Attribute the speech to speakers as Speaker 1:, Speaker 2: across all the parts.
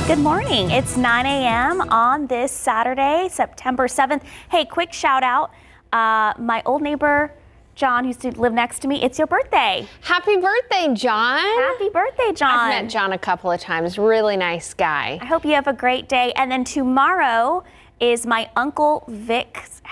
Speaker 1: Good morning. It's 9 a.m. on this Saturday, September 7th. Hey, quick shout out. My old neighbor, John, who used to live next to me, it's your birthday.
Speaker 2: Happy birthday, John.
Speaker 1: Happy birthday, John.
Speaker 2: I've met John a couple of times. Really nice guy.
Speaker 1: I hope you have a great day. And then tomorrow is my Uncle Vic's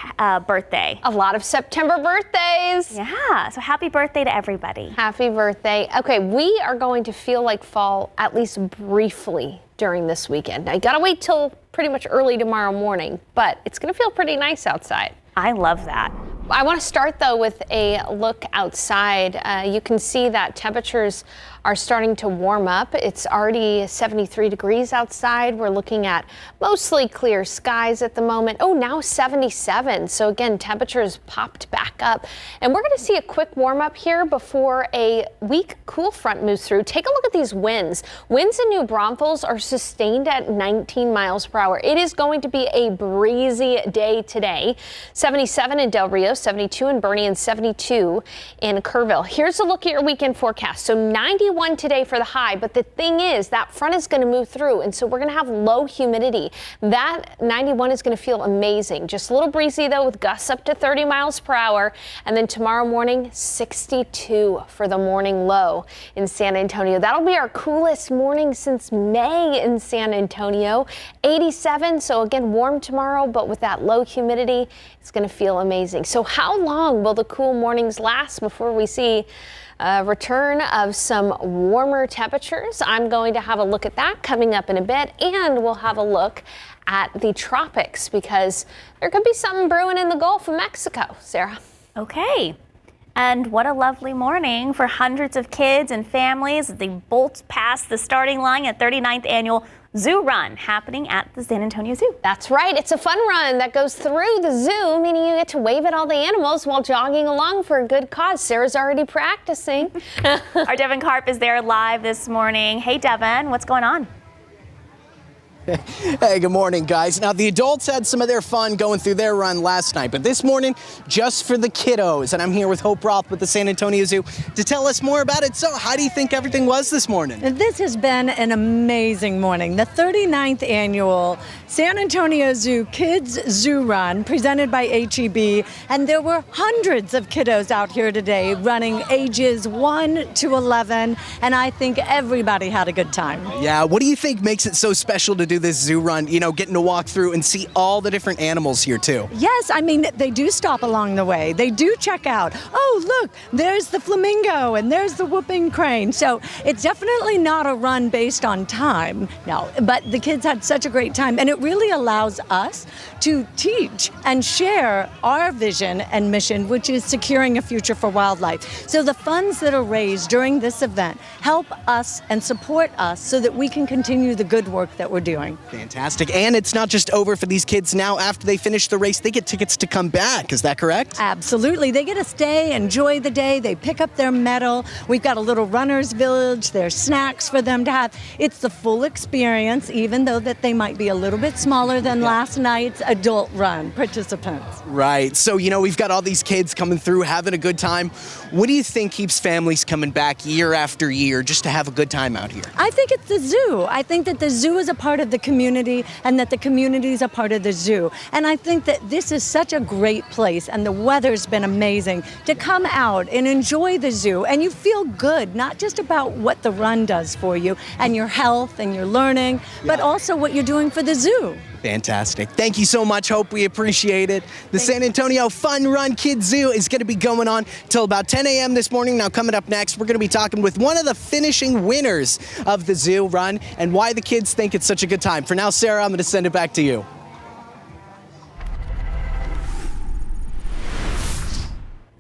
Speaker 1: birthday.
Speaker 2: A lot of September birthdays.
Speaker 1: Yeah, so happy birthday to everybody.
Speaker 2: Happy birthday. Okay, we are going to feel like fall at least briefly during this weekend. Now, you gotta wait till pretty much early tomorrow morning, but it's gonna feel pretty nice outside.
Speaker 1: I love that.
Speaker 2: I want to start though with a look outside. You can see that temperatures are starting to warm up. It's already 73 degrees outside. We're looking at mostly clear skies at the moment. Oh, now 77. So again, temperatures popped back up. And we're going to see a quick warm up here before a weak cool front moves through. Take a look at these winds. Winds in New Braunfels are sustained at 19 miles per hour. It is going to be a breezy day today. 77 in Del Rio, 72 in Bernie, and 72 in Kerrville. Here's a look at your weekend forecast. So 91 today for the high, but the thing is that front is going to move through, and so we're going to have low humidity. That 91 is going to feel amazing. Just a little breezy though, with gusts up to 30 miles per hour. And then tomorrow morning, 62 for the morning low in San Antonio. That'll be our coolest morning since May in San Antonio. 87, so again, warm tomorrow, but with that low humidity, it's going to feel amazing. So how long will the cool mornings last before we see a return of some warmer temperatures? I'm going to have a look at that coming up in a bit, and we'll have a look at the tropics because there could be something brewing in the Gulf of Mexico. Sarah.
Speaker 1: Okay. And what a lovely morning for hundreds of kids and families as they bolt past the starting line at 39th annual Zoo Run happening at the San Antonio Zoo.
Speaker 2: That's right. It's a fun run that goes through the zoo, meaning you get to wave at all the animals while jogging along for a good cause. Sarah's already practicing.
Speaker 1: Our Devin Karp is there live this morning. Hey, Devin, what's going on?
Speaker 3: Hey, good morning, guys. Now, the adults had some of their fun going through their run last night, but this morning, just for the kiddos. And I'm here with Hope Roth with the San Antonio Zoo to tell us more about it. So, how do you think everything was this morning?
Speaker 4: This has been an amazing morning. The 39th annual San Antonio Zoo Kids Zoo Run presented by HEB. And there were hundreds of kiddos out here today running ages 1 to 11. And I think everybody had a good time.
Speaker 3: Yeah, what do you think makes it so special to do this zoo run, you know, getting to walk through and see all the different animals here too?
Speaker 4: Yes, I mean, they do stop along the way. They do check out, oh, look, there's the flamingo and there's the whooping crane. So it's definitely not a run based on time. No, but the kids had such a great time, and it really allows us to teach and share our vision and mission, which is securing a future for wildlife. So the funds that are raised during this event help us and support us so that we can continue the good work that we're doing.
Speaker 3: Fantastic. And it's not just over for these kids now. After they finish the race, they get tickets to come back. Is that correct?
Speaker 4: Absolutely. They get to stay, enjoy the day. They pick up their medal. We've got a little runner's village. There's snacks for them to have. It's the full experience, even though that they might be a little bit smaller than last night's adult run participants.
Speaker 3: Right. So, you know, we've got all these kids coming through, having a good time. What do you think keeps families coming back year after year just to have a good time out here?
Speaker 4: I think it's the zoo. I think that the zoo is a part of the community and that the community is a part of the zoo. And I think that this is such a great place, and the weather's been amazing to come out and enjoy the zoo. And you feel good, not just about what the run does for you and your health and your learning, but also what you're doing for the zoo.
Speaker 3: Fantastic. Thank you so much, Hope. We appreciate it. The San Antonio Fun Run Kids Zoo is going to be going on till about 10 a.m. this morning. Now, coming up next, we're going to be talking with one of the finishing winners of the zoo run and why the kids think it's such a good time. For now, Sarah, I'm going to send it back to you.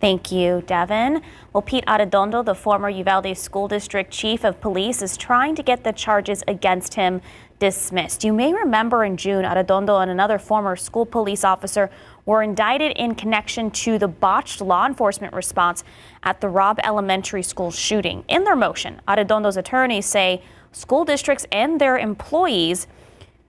Speaker 1: Thank you, Devin. Well, Pete Arredondo, the former Uvalde School District Chief of Police, is trying to get the charges against him dismissed. You may remember in June, Arredondo and another former school police officer were indicted in connection to the botched law enforcement response at the Robb Elementary School shooting. In their motion, Arredondo's attorneys say school districts and their employees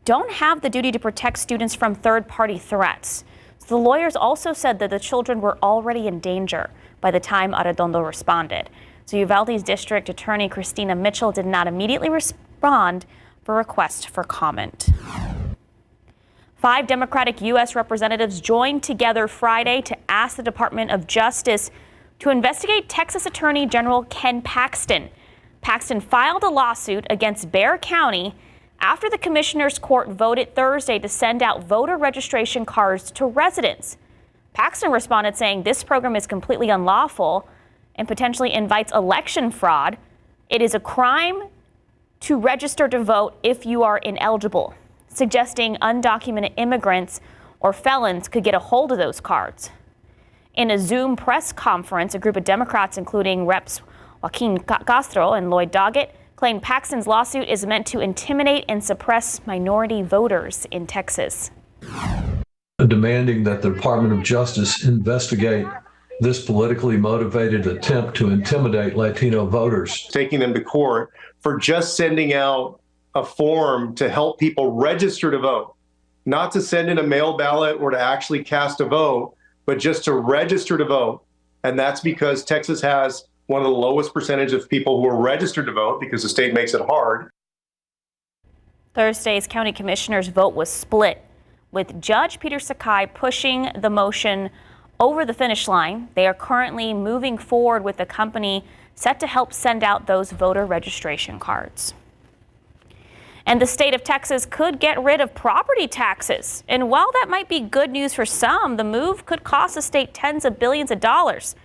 Speaker 1: don't have the duty to protect students from third-party threats. So the lawyers also said that the children were already in danger by the time Arredondo responded. So Uvalde's District Attorney Christina Mitchell did not immediately respond, for request for comment. 5 Democratic U.S. representatives joined together Friday to ask the Department of Justice to investigate Texas Attorney General Ken Paxton. Paxton filed a lawsuit against Bexar County after the Commissioner's Court voted Thursday to send out voter registration cards to residents. Paxton responded saying this program is completely unlawful and potentially invites election fraud. It is a crime to register to vote if you are ineligible, suggesting undocumented immigrants or felons could get a hold of those cards. In a Zoom press conference, a group of Democrats, including Reps Joaquin Castro and Lloyd Doggett, claimed Paxton's lawsuit is meant to intimidate and suppress minority voters in Texas.
Speaker 5: Demanding that the Department of Justice investigate this politically motivated attempt to intimidate Latino voters.
Speaker 6: Taking them to court for just sending out a form to help people register to vote, not to send in a mail ballot or to actually cast a vote, but just to register to vote. And that's because Texas has one of the lowest percentage of people who are registered to vote because the state makes it hard.
Speaker 1: Thursday's county commissioners' vote was split, with Judge Peter Sakai pushing the motion over the finish line. They are currently moving forward with the company set to help send out those voter registration cards. And the state of Texas could get rid of property taxes. And while that might be good news for some, the move could cost the state tens of billions of dollars.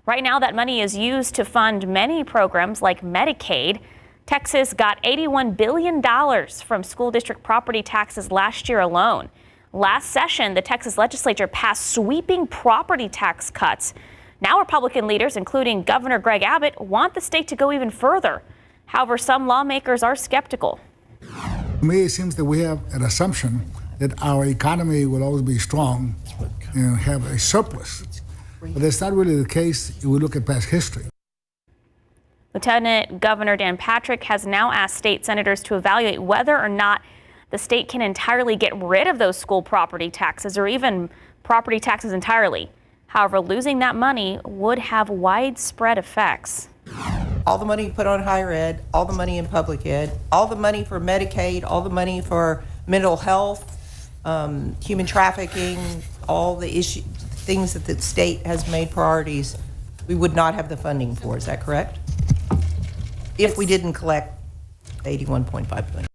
Speaker 1: Right now, that money is used to fund many programs like Medicaid. Texas got $81 billion from school district property taxes last year alone. Last session, the Texas legislature passed sweeping property tax cuts. Now Republican leaders, including Governor Greg Abbott, want the state to go even further. However, some lawmakers are skeptical.
Speaker 7: To me, it seems that we have an assumption that our economy will always be strong and have a surplus. But that's not really the case if we look at past history.
Speaker 1: Lieutenant Governor Dan Patrick has now asked state senators to evaluate whether or not the state can entirely get rid of those school property taxes or even property taxes entirely. However, losing that money would have widespread effects.
Speaker 8: All the money you put on higher ed, all the money in public ed, all the money for Medicaid, all the money for mental health, human trafficking, all the things that the state has made priorities, we would not have the funding for. Is that correct? If we didn't collect $81.5 billion.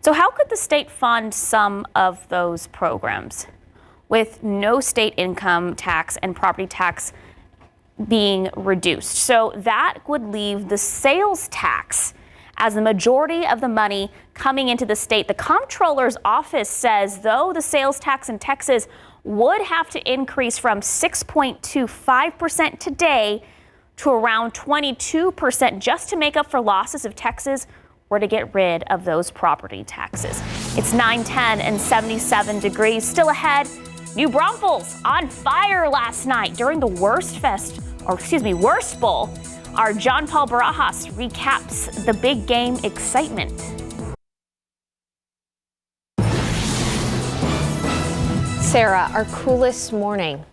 Speaker 1: So how could the state fund some of those programs with no state income tax and property tax being reduced? So that would leave the sales tax as the majority of the money coming into the state. The comptroller's office says, though, the sales tax in Texas would have to increase from 6.25% today to around 22% just to make up for losses if Texas were to get rid of those property taxes. It's 9:10 and 77 degrees. Still ahead, New Braunfels on fire last night during the Worst Bowl. Our John Paul Barajas recaps the big game excitement.
Speaker 2: Sarah, our coolest morning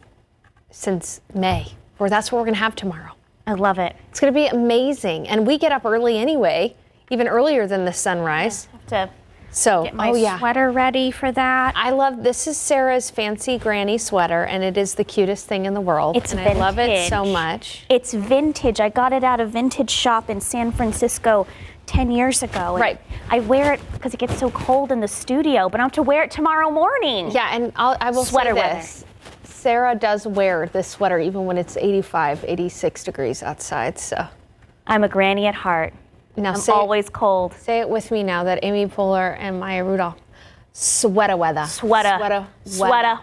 Speaker 2: since May, or that's what we're going to have tomorrow.
Speaker 1: I love it.
Speaker 2: It's going to be amazing. And we get up early anyway, even earlier than the sunrise.
Speaker 1: I have to
Speaker 2: So,
Speaker 1: get my sweater ready for that.
Speaker 2: I love, this is Sarah's fancy granny sweater, and it is the cutest thing in the world.
Speaker 1: It's
Speaker 2: and
Speaker 1: vintage.
Speaker 2: I love it so much.
Speaker 1: It's vintage. I got it at a vintage shop in San Francisco 10 years ago.
Speaker 2: Right.
Speaker 1: I wear it because it gets so cold in the studio, but I have to wear it tomorrow morning.
Speaker 2: Yeah, and I will
Speaker 1: Sweater
Speaker 2: say this. Sarah does wear this sweater even when it's 85, 86 degrees outside, so.
Speaker 1: I'm a granny at heart.
Speaker 2: Now
Speaker 1: I'm always cold.
Speaker 2: Say it with me now that Amy Poehler and Maya Rudolph. Sweater weather.
Speaker 1: Sweater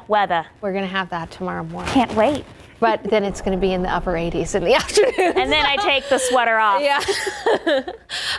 Speaker 1: weather.
Speaker 2: We're going to have that tomorrow morning.
Speaker 1: Can't wait.
Speaker 2: But then it's going to be in the upper 80s in the afternoon.
Speaker 1: And then I take the sweater off.
Speaker 2: Yeah.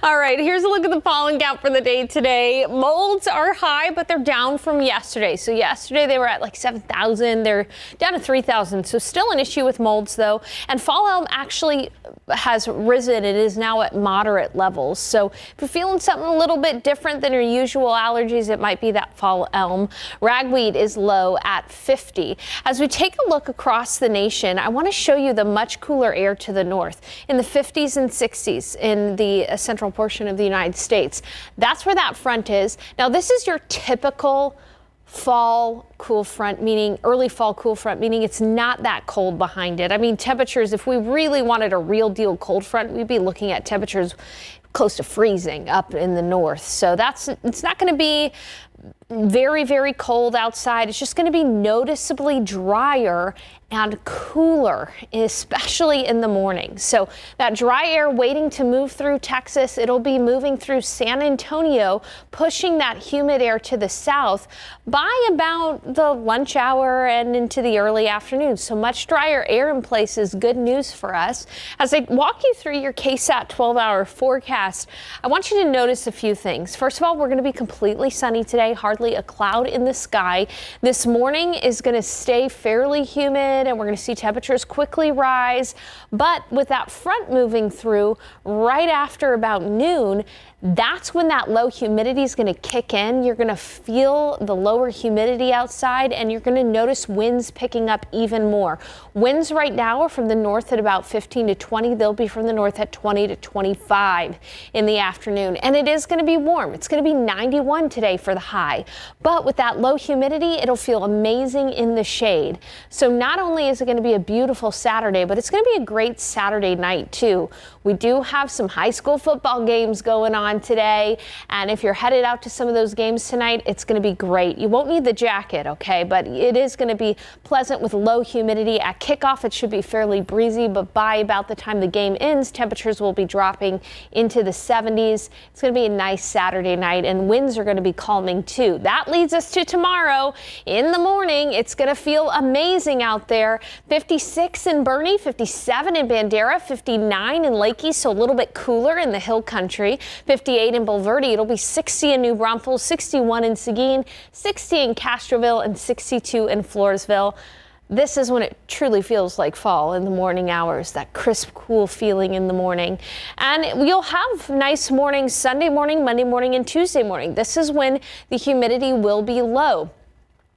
Speaker 2: All right, here's a look at the pollen count for the day today. Molds are high, but they're down from yesterday. So yesterday they were at like 7,000. They're down to 3,000. So still an issue with molds, though. And fall elm actually has risen. It is now at moderate levels. So if you're feeling something a little bit different than your usual allergies, it might be that fall elm. Ragweed is low at 50. As we take a look across the nation, nation, I want to show you the much cooler air to the north in the 50s and 60s in the central portion of the United States. That's where that front is. Now, this is your typical fall cool front, meaning early fall cool front, meaning it's not that cold behind it. I mean, temperatures, if we really wanted a real deal cold front, we'd be looking at temperatures close to freezing up in the north. So it's not going to be very, very cold outside. It's just going to be noticeably drier and cooler, especially in the morning. So that dry air waiting to move through Texas, it'll be moving through San Antonio, pushing that humid air to the south by about the lunch hour and into the early afternoon. So much drier air in place is good news for us. As I walk you through your KSAT 12-hour forecast, I want you to notice a few things. First of all, we're going to be completely sunny today, hardly a cloud in the sky. This morning is going to stay fairly humid, and we're going to see temperatures quickly rise. But with that front moving through right after about noon, that's when that low humidity is going to kick in. You're going to feel the lower humidity outside, and you're going to notice winds picking up even more. Winds right now are from the north at about 15 to 20. They'll be from the north at 20 to 25 in the afternoon. And it is going to be warm. It's going to be 91 today for the high. But with that low humidity, it'll feel amazing in the shade. So not only is it going to be a beautiful Saturday, but it's going to be a great Saturday night too. We do have some high school football games going on today, and if you're headed out to some of those games tonight, it's going to be great. You won't need the jacket, okay, but it is going to be pleasant with low humidity. At kickoff, it should be fairly breezy, but by about the time the game ends, temperatures will be dropping into the 70s. It's going to be a nice Saturday night, and winds are going to be calming too. That leads us to tomorrow. In the morning, it's going to feel amazing out there. 56 in Boerne, 57 in Bandera, 59 in Lake East, so a little bit cooler in the hill country. 58 in Bulverde. It'll be 60 in New Braunfels, 61 in Seguin, 60 in Castroville, and 62 in Floresville. This is when it truly feels like fall in the morning hours, that crisp, cool feeling in the morning. And you'll have nice mornings Sunday morning, Monday morning, and Tuesday morning. This is when the humidity will be low.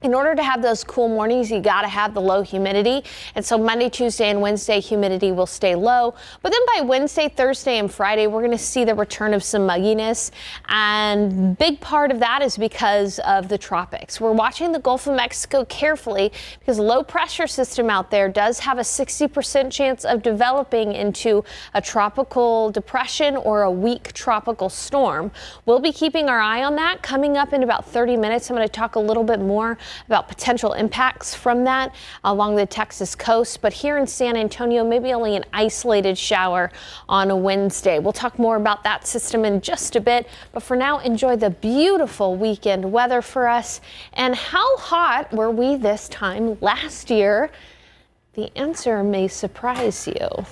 Speaker 2: In order to have those cool mornings, you got to have the low humidity. And so Monday, Tuesday, and Wednesday, humidity will stay low. But then by Wednesday, Thursday, and Friday, we're going to see the return of some mugginess. And big part of that is because of the tropics. We're watching the Gulf of Mexico carefully because a low pressure system out there does have a 60% chance of developing into a tropical depression or a weak tropical storm. We'll be keeping our eye on that. Coming up in about 30 minutes, I'm going to talk a little bit more about potential impacts from that along the Texas coast. But here in San Antonio, maybe only an isolated shower on a Wednesday. We'll talk more about that system in just a bit. But for now, enjoy the beautiful weekend weather for us. And how hot were we this time last year? The answer may surprise you.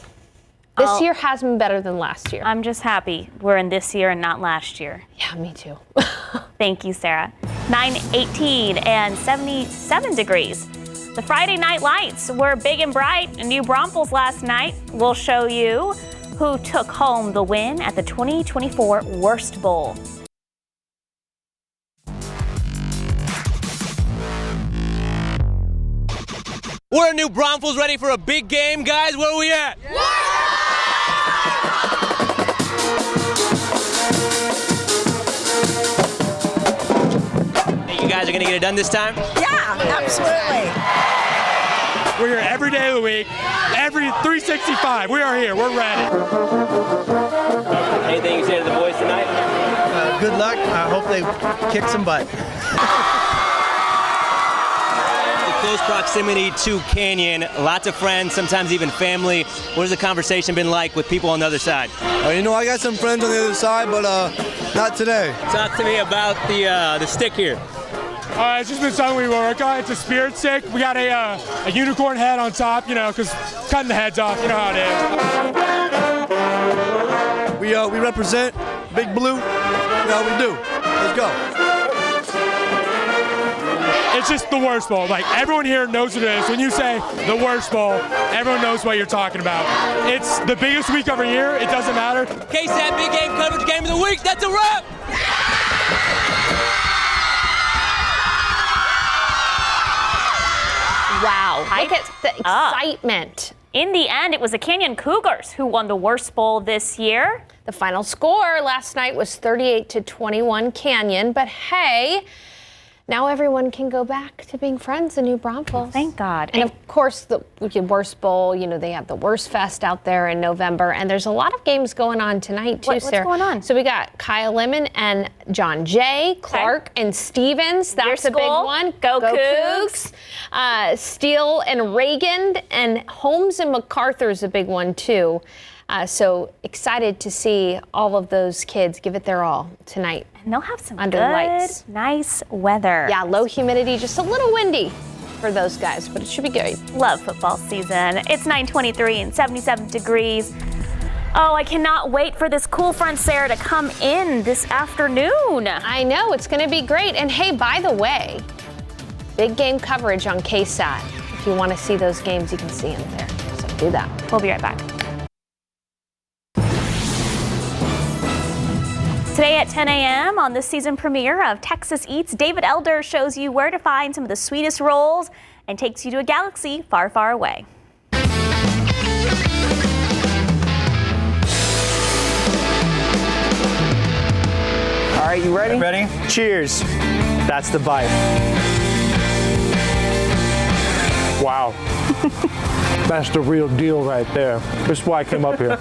Speaker 2: This year has been better than last year.
Speaker 1: I'm just happy we're in this year and not last year.
Speaker 2: Yeah, me too.
Speaker 1: Thank you, Sarah. 18 and 77 degrees. The Friday night lights were big and bright in New Braunfels last night. We'll show you who took home the win at the 2024 Worst Bowl.
Speaker 9: We're in New Braunfels, ready for a big game, guys. Where are we at? Yeah! You guys are gonna get it done this time?
Speaker 10: Yeah, absolutely.
Speaker 11: We're here every day of the week, every 365. We are here. We're ready.
Speaker 9: Anything you say to the boys tonight?
Speaker 12: Good luck. I hope they kick some butt.
Speaker 9: Close proximity to Canyon, lots of friends, sometimes even family. What has the conversation been like with people on the other side?
Speaker 12: I got some friends on the other side, but not today.
Speaker 9: Talk to me about the stick here.
Speaker 11: It's just been something we work on. It's a spirit stick. We got a unicorn head on top, because cutting the heads off, you know how
Speaker 12: it is. We represent Big Blue. We do. Let's go.
Speaker 11: It's just the Worst Bowl. Like, everyone here knows what it is. When you say the Worst Bowl, everyone knows what you're talking about. It's the biggest week of a year. It doesn't matter.
Speaker 9: KSAT Big Game Coverage Game of the Week. That's a wrap.
Speaker 2: Wow,
Speaker 1: Hyped
Speaker 2: look at the excitement.
Speaker 1: In the end, it was the Canyon Cougars who won the worst bowl this year.
Speaker 2: The final score last night was 38-21 Canyon, but hey, now everyone can go back to being friends in New Braunfels.
Speaker 1: Thank God.
Speaker 2: And of course, the worst bowl, they have the Worst Fest out there in November, and there's a lot of games going on tonight too, Sarah.
Speaker 1: What's going on?
Speaker 2: So we got Kyle Lemon and John Jay, Clark and Stevens. That's a big one.
Speaker 1: Go Cougs.
Speaker 2: Steele and Reagan, and Holmes and MacArthur is a big one too. So excited to see all of those kids give it their all tonight.
Speaker 1: And they'll have some
Speaker 2: under
Speaker 1: good,
Speaker 2: lights.
Speaker 1: Nice weather.
Speaker 2: Yeah, low humidity, just a little windy for those guys, but it should be good.
Speaker 1: Love football season. It's 9:23 and 77 degrees. Oh, I cannot wait for this cool front, Sarah, to come in this afternoon.
Speaker 2: I know, it's going to be great. And hey, by the way, big game coverage on KSAT. If you want to see those games, you can see them there. So do that.
Speaker 1: We'll be right back. Today at 10 a.m. on the season premiere of Texas Eats, David Elder shows you where to find some of the sweetest rolls and takes you to a galaxy far, far away.
Speaker 13: All right, you ready? Ready. Cheers. That's the bite.
Speaker 14: Wow. That's the real deal right there. That's why I came up here.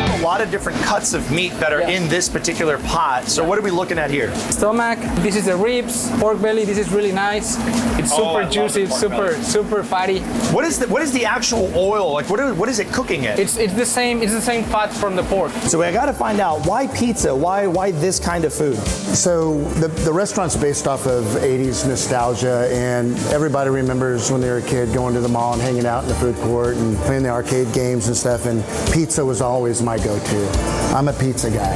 Speaker 13: A lot of different cuts of meat that are in this particular pot. So what are we looking at here?
Speaker 15: Stomach, this is the ribs, pork belly, this is really nice. It's super juicy, it's super fatty.
Speaker 13: What is the actual oil? Like what is it cooking in?
Speaker 15: It's the same fat from the pork.
Speaker 13: So I got to find out, why pizza? Why this kind of food?
Speaker 16: So the restaurant's based off of 80s nostalgia, and everybody remembers when they were a kid going to the mall and hanging out in the food court and playing the arcade games and stuff, and pizza was always my go-to. I'm a pizza guy.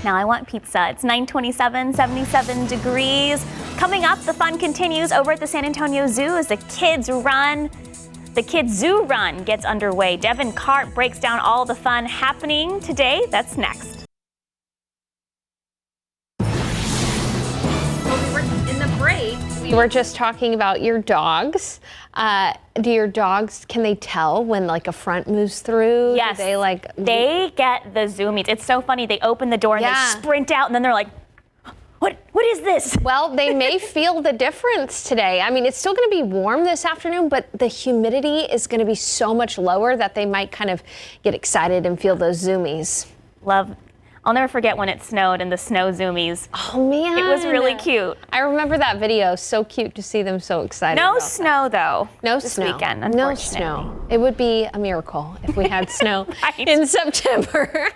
Speaker 1: Now I want pizza. It's 9:27, 77 degrees. Coming up, the fun continues over at the San Antonio Zoo as the Kids Zoo Run gets underway. Devin Cart breaks down all the fun happening today. That's next.
Speaker 2: In the break, we were just talking about your dogs. Do your dogs, can they tell when like a front moves through?
Speaker 1: Yes.
Speaker 2: Do they
Speaker 1: they get the zoomies. It's so funny. They open the door and they sprint out and then they're like, what is this?
Speaker 2: Well, they may feel the difference today. I mean, it's still going to be warm this afternoon, but the humidity is going to be so much lower that they might kind of get excited and feel those zoomies.
Speaker 1: I'll never forget when it snowed and the snow zoomies.
Speaker 2: Oh man.
Speaker 1: It was really cute.
Speaker 2: I remember that video. So cute to see them so excited.
Speaker 1: No snow though.
Speaker 2: No
Speaker 1: this
Speaker 2: snow.
Speaker 1: weekend,
Speaker 2: No
Speaker 1: unfortunately.
Speaker 2: snow. It would be a miracle if we had snow in September.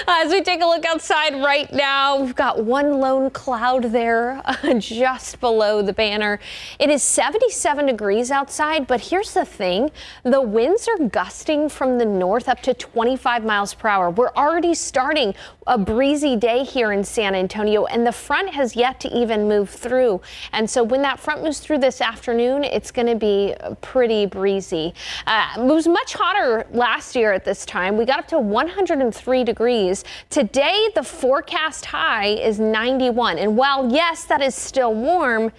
Speaker 2: As we take a look outside right now, we've got one lone cloud there just below the banner. It is 77 degrees outside, but here's the thing. The winds are gusting from the north up to 25 miles per hour. We're already starting a breezy day here in San Antonio, and the front has yet to even move through. And so when that front moves through this afternoon, it's going to be pretty breezy. It was much hotter last year at this time. We got up to 103 degrees. Today, the forecast high is 91. And while, yes, that is still warm,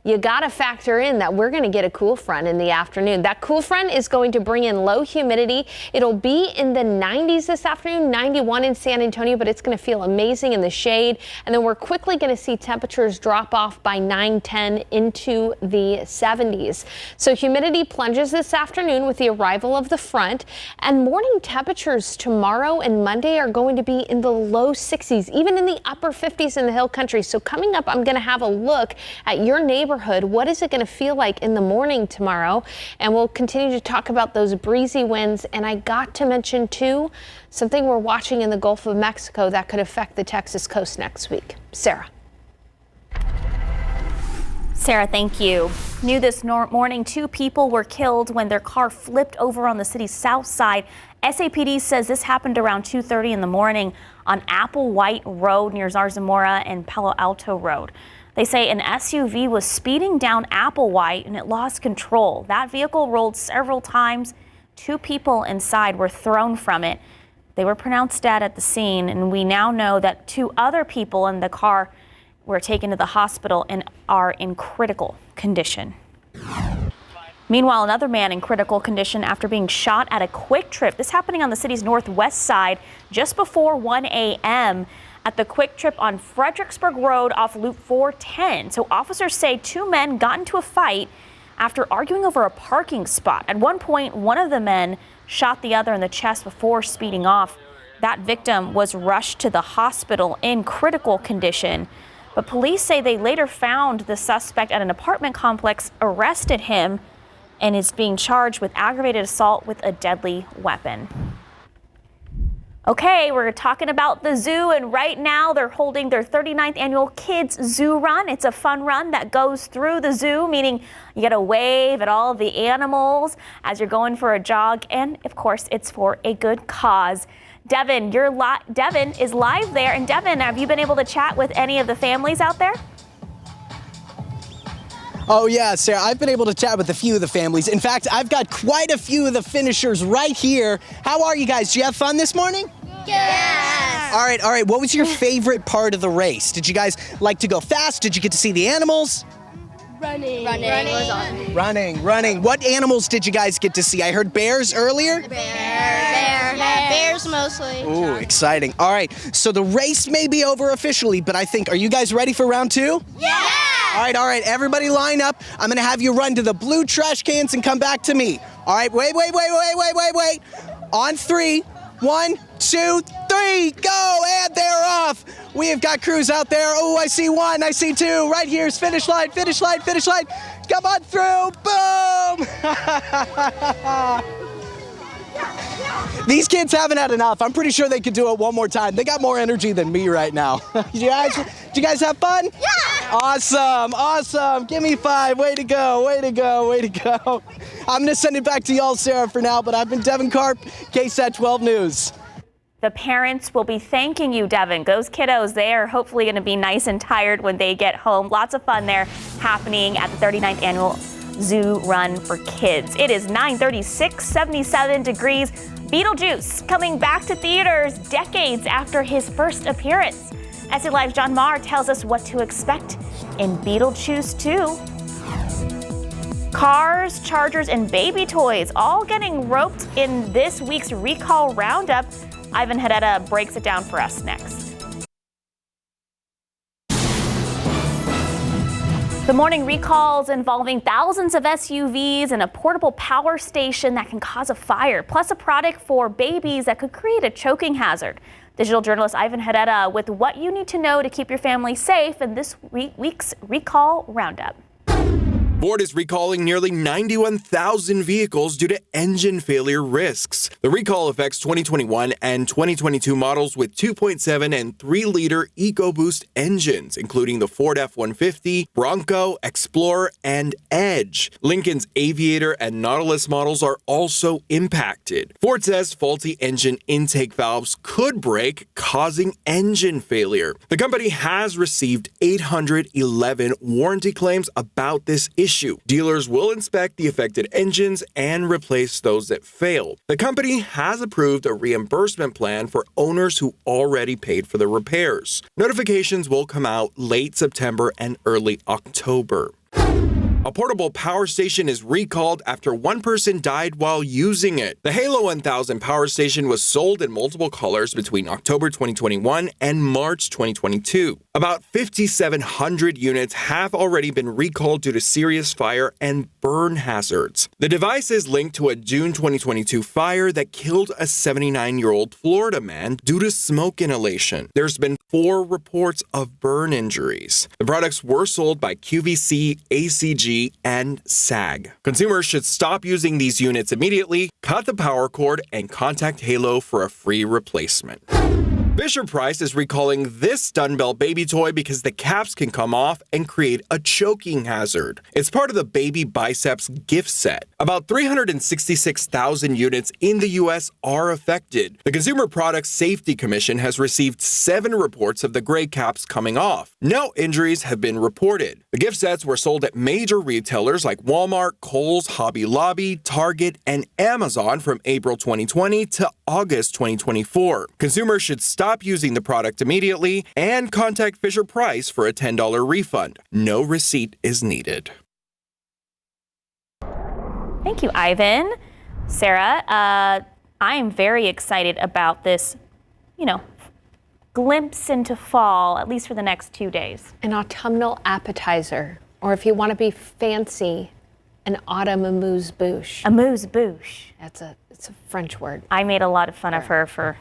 Speaker 2: you got to factor in that we're going to get a cool front in the afternoon. That cool front is going to bring in low humidity. It'll be in the 90s this afternoon, 91 in San Antonio, but it's going to feel amazing in the shade. And then we're quickly going to see temperatures drop off by 9-10 into the 70s. So humidity plunges this afternoon with the arrival of the front, and morning temperatures tomorrow and Monday are going to be in the low 60s, even in the upper 50s in the hill country. So coming up, I'm going to have a look at your neighborhood. What is it going to feel like in the morning tomorrow? And we'll continue to talk about those breezy winds. And I got to mention, too, something we're watching in the Gulf of Mexico that could affect the Texas coast next week. Sarah.
Speaker 1: Sarah, thank you. New this morning, 2 people were killed when their car flipped over on the city's south side. SAPD says this happened around 2:30 in the morning on Applewhite Road near Zarzamora and Palo Alto Road. They say an SUV was speeding down Applewhite and it lost control. That vehicle rolled several times. 2 people inside were thrown from it. They were pronounced dead at the scene, and we now know that 2 other people in the car were taken to the hospital and are in critical condition. Meanwhile, another man in critical condition after being shot at a Quick Trip. This happening on the city's northwest side just before 1 a.m. at the Quick Trip on Fredericksburg Road off Loop 410. So officers say 2 men got into a fight after arguing over a parking spot. At one point, one of the men shot the other in the chest before speeding off. That victim was rushed to the hospital in critical condition. But police say they later found the suspect at an apartment complex, arrested him, and is being charged with aggravated assault with a deadly weapon. Okay, we're talking about the zoo, and right now they're holding their 39th annual Kids Zoo Run. It's a fun run that goes through the zoo, meaning you get to wave at all of the animals as you're going for a jog, and of course, it's for a good cause. Devin, Devin is live there, and Devin, have you been able to chat with any of the families out there?
Speaker 3: Oh yeah, Sarah, I've been able to chat with a few of the families. In fact, I've got quite a few of the finishers right here. How are you guys? Did you have fun this morning?
Speaker 10: Yes.
Speaker 3: All right. What was your favorite part of the race? Did you guys like to go fast? Did you get to see the animals?
Speaker 10: Running.
Speaker 3: Running. What animals did you guys get to see? I heard bears earlier.
Speaker 10: Bears mostly.
Speaker 3: Ooh, exciting. All right, so the race may be over officially, but are you guys ready for round 2?
Speaker 10: Yeah.
Speaker 3: All right, everybody line up. I'm gonna have you run to the blue trash cans and come back to me. All right, wait. On 3, 1, 2, 3, go, and they're off. We have got crews out there. Oh, I see 1, I see 2. Right here's finish line. Come on through, boom. These kids haven't had enough. I'm pretty sure they could do it one more time. They got more energy than me right now. Did you guys have fun?
Speaker 10: Yeah.
Speaker 3: Awesome. Give me 5. Way to go. I'm going to send it back to y'all, Sarah, for now, but I've been Devin Karp, KSAT 12 News.
Speaker 1: The parents will be thanking you, Devin. Those kiddos, they are hopefully going to be nice and tired when they get home. Lots of fun there happening at the 39th annual Zoo Run for Kids. It is 9:36, 77 degrees. Beetlejuice coming back to theaters decades after his first appearance. SA Live's John Marr tells us what to expect in Beetlejuice 2. Cars, chargers, and baby toys all getting roped in this week's recall roundup. Ivan Hedetta breaks it down for us next. The morning recalls involving thousands of SUVs and a portable power station that can cause a fire, plus a product for babies that could create a choking hazard. Digital journalist Ivan Hedetta with what you need to know to keep your family safe in this week's recall roundup.
Speaker 17: Ford is recalling nearly 91,000 vehicles due to engine failure risks. The recall affects 2021 and 2022 models with 2.7 and 3-liter EcoBoost engines, including the Ford F-150, Bronco, Explorer, and Edge. Lincoln's Aviator and Nautilus models are also impacted. Ford says faulty engine intake valves could break, causing engine failure. The company has received 811 warranty claims about this issue. Dealers will inspect the affected engines and replace those that failed. The company has approved a reimbursement plan for owners who already paid for the repairs. Notifications will come out late September and early October. A portable power station is recalled after one person died while using it. The Halo 1000 power station was sold in multiple colors between October 2021 and March 2022. About 5,700 units have already been recalled due to serious fire and burn hazards. The device is linked to a June 2022 fire that killed a 79-year-old Florida man due to smoke inhalation. There's been 4 reports of burn injuries. The products were sold by QVC, ACG, and SAG. Consumers should stop using these units immediately, cut the power cord, and contact Halo for a free replacement. Fisher-Price is recalling this Dunbell baby toy because the caps can come off and create a choking hazard. It's part of the Baby Biceps gift set. About 366,000 units in the U.S. are affected. The Consumer Product Safety Commission has received 7 reports of the gray caps coming off. No injuries have been reported. The gift sets were sold at major retailers like Walmart, Kohl's, Hobby Lobby, Target, and Amazon from April 2020 to August 2024. Consumers should stop using the product immediately and contact Fisher-Price for a $10 refund. No receipt is needed.
Speaker 1: Thank you, Ivan. Sarah, I am very excited about this, glimpse into fall, at least for the next 2 days.
Speaker 2: An autumnal appetizer, or if you want to be fancy, an autumn amuse-bouche.
Speaker 1: Amuse-bouche.
Speaker 2: It's a French word.
Speaker 1: I made a lot of fun of her for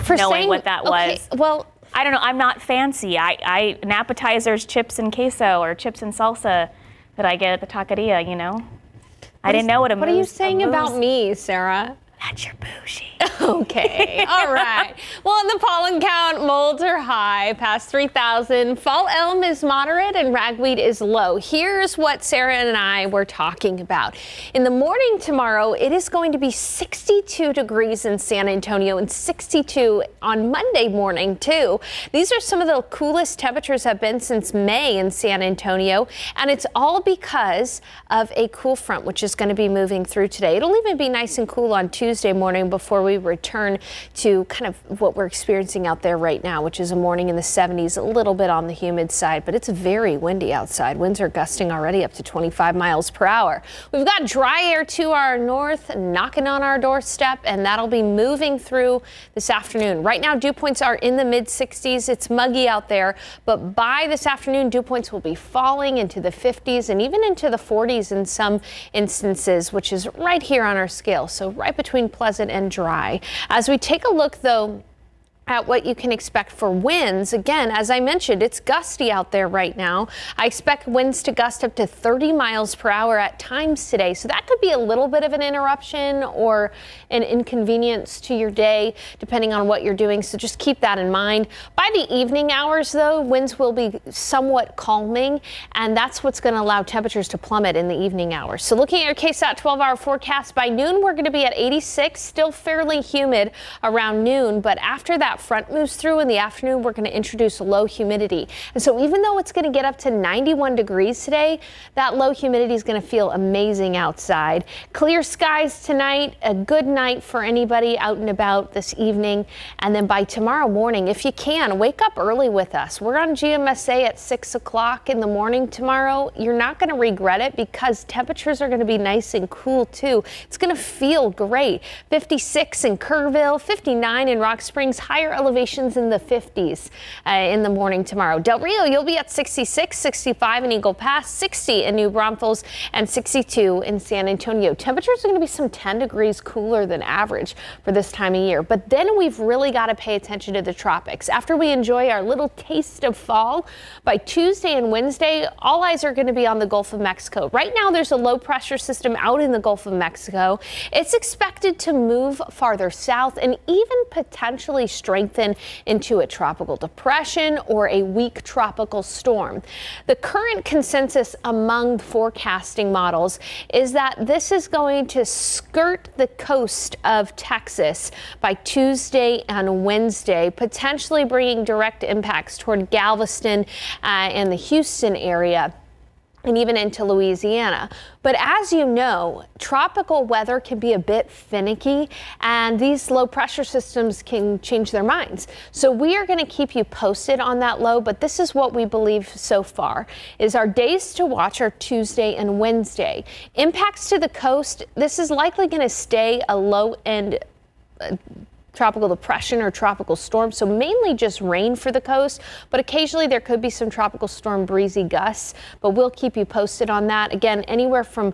Speaker 1: knowing
Speaker 2: saying,
Speaker 1: what that was.
Speaker 2: Okay, well,
Speaker 1: I don't know. I'm not fancy. An appetizer is chips and queso or chips and salsa that I get at the taqueria, I didn't know what a
Speaker 2: What are you saying about me, Sarah?
Speaker 1: That's your bougie.
Speaker 2: Okay, all right. Well, the pollen count, molds are high, past 3,000. Fall elm is moderate and ragweed is low. Here's what Sarah and I were talking about. In the morning tomorrow, it is going to be 62 degrees in San Antonio and 62 on Monday morning, too. These are some of the coolest temperatures have been since May in San Antonio, and it's all because of a cool front, which is going to be moving through today. It'll even be nice and cool on Tuesday morning before we return to kind of what we're experiencing out there right now, which is a morning in the 70s, a little bit on the humid side, but it's very windy outside. Winds are gusting already up to 25 miles per hour. We've got dry air to our north knocking on our doorstep, and that'll be moving through this afternoon. Right now, dew points are in the mid 60s. It's muggy out there, but by this afternoon, dew points will be falling into the 50s and even into the 40s in some instances, which is right here on our scale. So right between pleasant and dry. As we take a look, though, at what you can expect for winds. Again, as I mentioned, it's gusty out there right now. I expect winds to gust up to 30 miles per hour at times today. So that could be a little bit of an interruption or an inconvenience to your day, depending on what you're doing. So just keep that in mind. By the evening hours, though, winds will be somewhat calming, and that's what's going to allow temperatures to plummet in the evening hours. So looking at your KSAT 12-hour forecast, by noon, we're going to be at 86, still fairly humid around noon, but after that front moves through in the afternoon, we're going to introduce low humidity. And so even though it's going to get up to 91 degrees today, that low humidity is going to feel amazing outside. Clear skies tonight, a good night for anybody out and about this evening. And then by tomorrow morning, if you can, wake up early with us. We're on GMSA at 6 o'clock in the morning tomorrow. You're not going to regret it because temperatures are going to be nice and cool too. It's going to feel great. 56 in Kerrville, 59 in Rock Springs, higher elevations in the 50s in the morning tomorrow. Del Rio, you'll be at 66, 65 in Eagle Pass, 60 in New Braunfels, and 62 in San Antonio. Temperatures are going to be some 10 degrees cooler than average for this time of year. But then we've really got to pay attention to the tropics. After we enjoy our little taste of fall, by Tuesday and Wednesday, all eyes are going to be on the Gulf of Mexico. Right now, there's a low pressure system out in the Gulf of Mexico. It's expected to move farther south and even potentially strengthen into a tropical depression or a weak tropical storm. The current consensus among forecasting models is that this is going to skirt the coast of Texas by Tuesday and Wednesday, potentially bringing direct impacts toward Galveston and the Houston area, and even into Louisiana. But as you know, tropical weather can be a bit finicky, and these low pressure systems can change their minds. So we are going to keep you posted on that low, but this is what we believe so far is our days to watch are Tuesday and Wednesday. Impacts to the coast, this is likely going to stay a low end tropical depression or tropical storm, so mainly just rain for the coast, but occasionally there could be some tropical storm breezy gusts, but we'll keep you posted on that. Again, anywhere from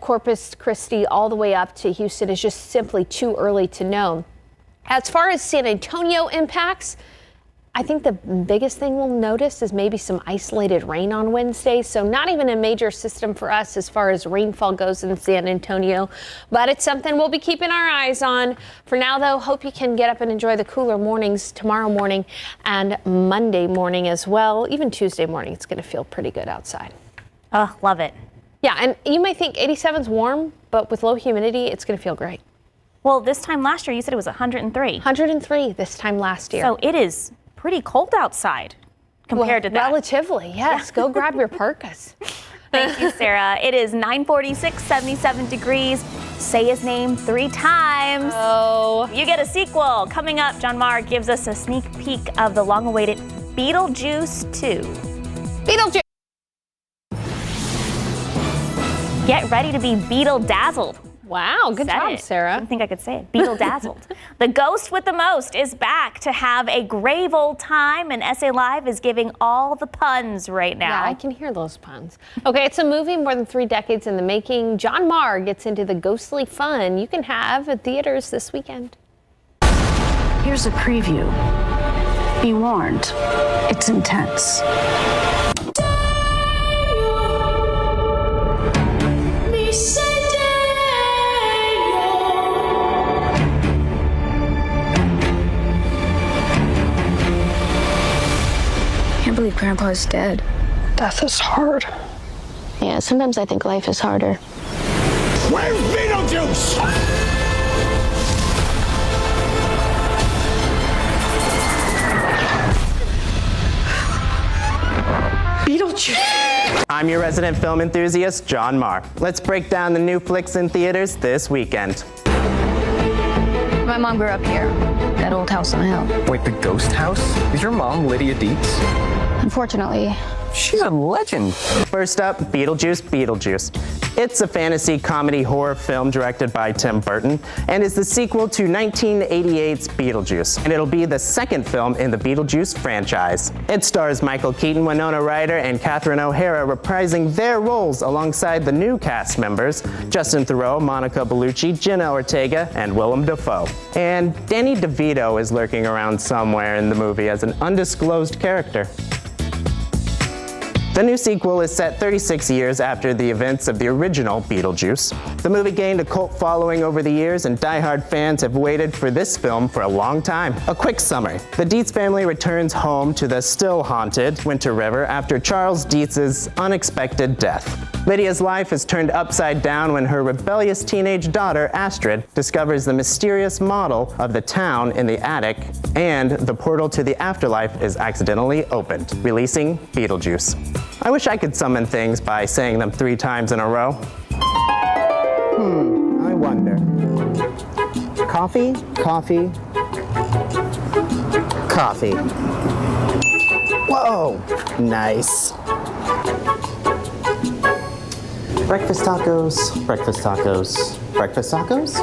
Speaker 2: Corpus Christi all the way up to Houston is just simply too early to know. As far as San Antonio impacts, I think the biggest thing we'll notice is maybe some isolated rain on Wednesday. So not even a major system for us as far as rainfall goes in San Antonio, but it's something we'll be keeping our eyes on. For now, though, hope you can get up and enjoy the cooler mornings tomorrow morning and Monday morning as well. Even Tuesday morning, it's going to feel pretty good outside.
Speaker 1: Oh, love it.
Speaker 2: Yeah, and you might think 87's warm, but with low humidity, it's going to feel great.
Speaker 1: Well, this time last year, you said it was 103.
Speaker 2: 103 this time last year.
Speaker 1: So it is pretty cold outside compared to that.
Speaker 2: Relatively, yes. Go grab your parkas.
Speaker 1: Thank you, Sarah. It is 9:46, 77 degrees. Say his name 3 times.
Speaker 2: Oh.
Speaker 1: You get a sequel. Coming up, John Marr gives us a sneak peek of the long-awaited Beetlejuice 2.
Speaker 2: Beetlejuice.
Speaker 1: Get ready to be beetle-dazzled.
Speaker 2: Wow, good job, Sarah.
Speaker 1: I didn't think I could say it. Beetle-dazzled. The ghost with the most is back to have a grave old time, and SA Live is giving all the puns right now.
Speaker 2: Yeah, I can hear those puns. Okay, it's a movie more than 3 decades in the making. John Marr gets into the ghostly fun you can have at theaters this weekend.
Speaker 18: Here's a preview. Be warned, it's intense.
Speaker 10: I can't believe Grandpa's dead.
Speaker 18: Death is hard.
Speaker 10: Yeah, sometimes I think life is harder.
Speaker 12: Where's Beetlejuice?
Speaker 18: Beetlejuice.
Speaker 19: I'm your resident film enthusiast, John Marr. Let's break down the new flicks in theaters this weekend.
Speaker 10: My mom grew up here, that old house on the hill.
Speaker 20: Wait, the ghost house? Is your mom Lydia Dietz?
Speaker 10: Unfortunately.
Speaker 20: She's a legend.
Speaker 19: First up, Beetlejuice, Beetlejuice. It's a fantasy comedy horror film directed by Tim Burton and is the sequel to 1988's Beetlejuice. And it'll be the second film in the Beetlejuice franchise. It stars Michael Keaton, Winona Ryder, and Catherine O'Hara reprising their roles alongside the new cast members, Justin Theroux, Monica Bellucci, Jenna Ortega, and Willem Dafoe. And Danny DeVito is lurking around somewhere in the movie as an undisclosed character. The new sequel is set 36 years after the events of the original Beetlejuice. The movie gained a cult following over the years, and die-hard fans have waited for this film for a long time. A quick summary. The Dietz family returns home to the still haunted Winter River after Charles Dietz's unexpected death. Lydia's life is turned upside down when her rebellious teenage daughter, Astrid, discovers the mysterious model of the town in the attic, and the portal to the afterlife is accidentally opened, releasing Beetlejuice. I wish I could summon things by saying them 3 times in a row. I wonder. Coffee, coffee, coffee. Whoa, nice. Breakfast tacos, breakfast tacos, breakfast tacos?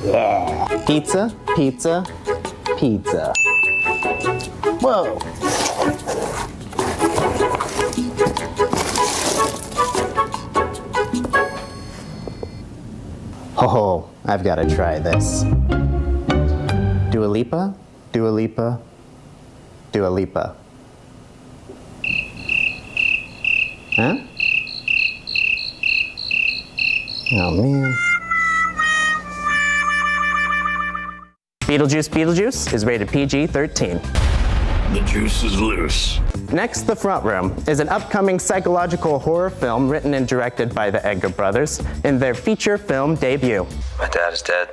Speaker 19: Yeah. Pizza, pizza, pizza. Whoa. Oh, I've got to try this. Dua Lipa, Dua Lipa, Dua Lipa. Huh? Oh, man. Beetlejuice, Beetlejuice is rated PG-13.
Speaker 12: The juice is loose.
Speaker 19: Next, The Front Room is an upcoming psychological horror film written and directed by the Edgar brothers in their feature film debut.
Speaker 20: My dad is dead.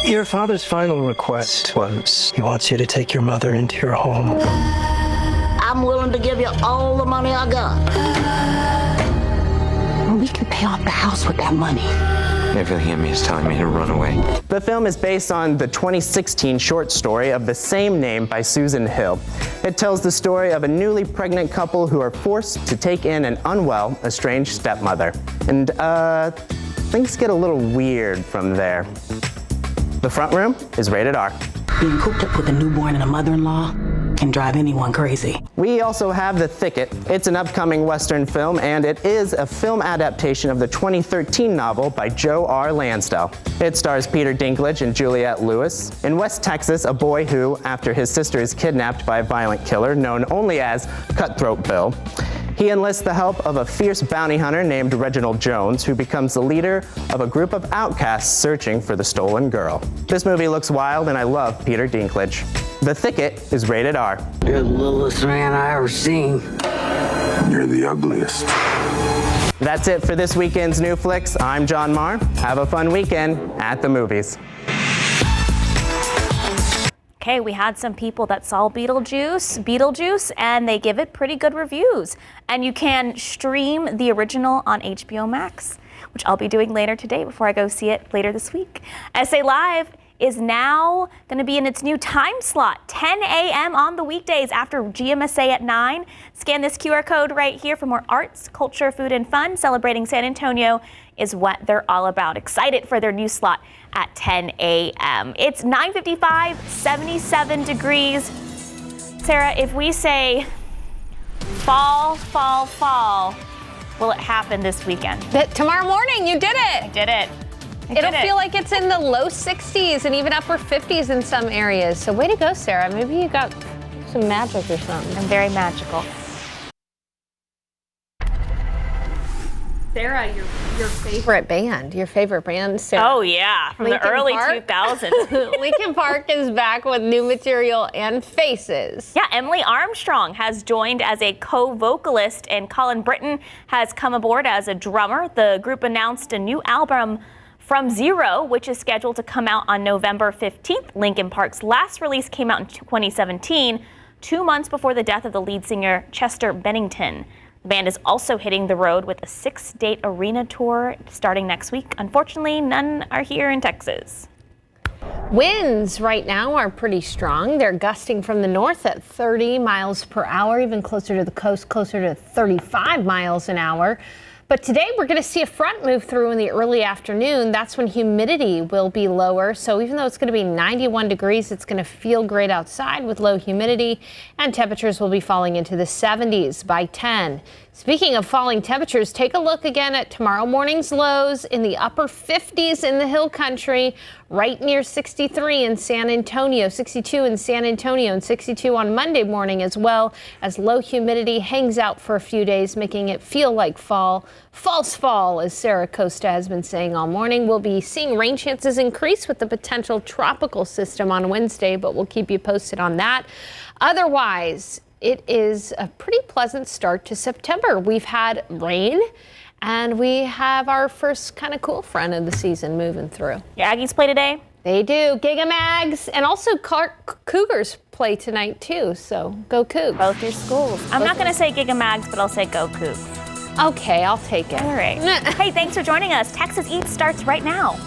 Speaker 20: Your father's final request was he wants you to take your mother into your home.
Speaker 18: I'm willing to give you all the money I got. We can pay off the house with that money.
Speaker 20: Everything in me is telling me to run away.
Speaker 19: The film is based on the 2016 short story of the same name by Susan Hill. It tells the story of a newly pregnant couple who are forced to take in an unwell, estranged stepmother. And, things get a little weird from there. The Front Room is rated R.
Speaker 18: Being cooped up with a newborn and a mother-in-law,
Speaker 21: can drive anyone crazy.
Speaker 19: We also have The Thicket. It's an upcoming Western film, and it is a film adaptation of the 2013 novel by Joe R. Lansdale. It stars Peter Dinklage and Juliette Lewis. In West Texas, a boy who, after his sister is kidnapped by a violent killer known only as Cutthroat Bill, he enlists the help of a fierce bounty hunter named Reginald Jones, who becomes the leader of a group of outcasts searching for the stolen girl. This movie looks wild, and I love Peter Dinklage. The Thicket is rated R.
Speaker 21: You're the littlest man I ever seen.
Speaker 22: You're the ugliest.
Speaker 19: That's it for this weekend's New Flicks. I'm John Marr. Have a fun weekend at the movies.
Speaker 1: Okay, we had some people that saw Beetlejuice, and they give it pretty good reviews. And you can stream the original on HBO Max, which I'll be doing later today before I go see it later this week. SA Live is now going to be in its new time slot, 10 a.m. on the weekdays after GMSA at 9. Scan this QR code right here for more arts, culture, food, and fun. Celebrating San Antonio is what they're all about. Excited for their new slot at 10 a.m. It's 9:55, 77 degrees. Sarah, if we say fall, fall, fall, will it happen this weekend?
Speaker 2: Tomorrow morning, you did it.
Speaker 1: I did it.
Speaker 2: It'll feel like it's in the low 60s and even upper 50s in some areas. So way to go, Sarah. Maybe you got some magic or something.
Speaker 1: I'm very magical.
Speaker 2: Sarah, your favorite band, Sarah.
Speaker 1: Oh, yeah, from
Speaker 2: Linkin
Speaker 1: the early
Speaker 2: Park?
Speaker 1: 2000s.
Speaker 2: Linkin Park is back with new material and faces.
Speaker 1: Yeah, Emily Armstrong has joined as a co-vocalist, and Colin Britton has come aboard as a drummer. The group announced a new album, From Zero, which is scheduled to come out on November 15th. Linkin Park's last release came out in 2017, 2 months before the death of the lead singer Chester Bennington. The band is also hitting the road with a 6-date arena tour starting next week. Unfortunately, none are here in Texas.
Speaker 2: Winds right now are pretty strong. They're gusting from the north at 30 miles per hour, even closer to the coast, closer to 35 miles an hour. But today we're going to see a front move through in the early afternoon. That's when humidity will be lower. So even though it's going to be 91 degrees, it's going to feel great outside with low humidity, and temperatures will be falling into the 70s by 10. Speaking of falling temperatures, take a look again at tomorrow morning's lows in the upper 50s in the hill country, right near 63 in San Antonio, 62 in San Antonio, and 62 on Monday morning, as well as low humidity hangs out for a few days, making it feel like fall. False fall, as Sarah Costa has been saying all morning. We'll be seeing rain chances increase with the potential tropical system on Wednesday, but we'll keep you posted on that. Otherwise, it is a pretty pleasant start to September. We've had rain, and we have our first kind of cool front of the season moving through.
Speaker 1: Your Aggies play today?
Speaker 2: They do. Giga Mags, and also Cougars play tonight, too. So go Cougs.
Speaker 1: Both your schools. I'm not going to say Giga Mags, but I'll say go Cougs.
Speaker 2: Okay, I'll take it.
Speaker 1: All right. Hey, thanks for joining us. Texas Eats starts right now.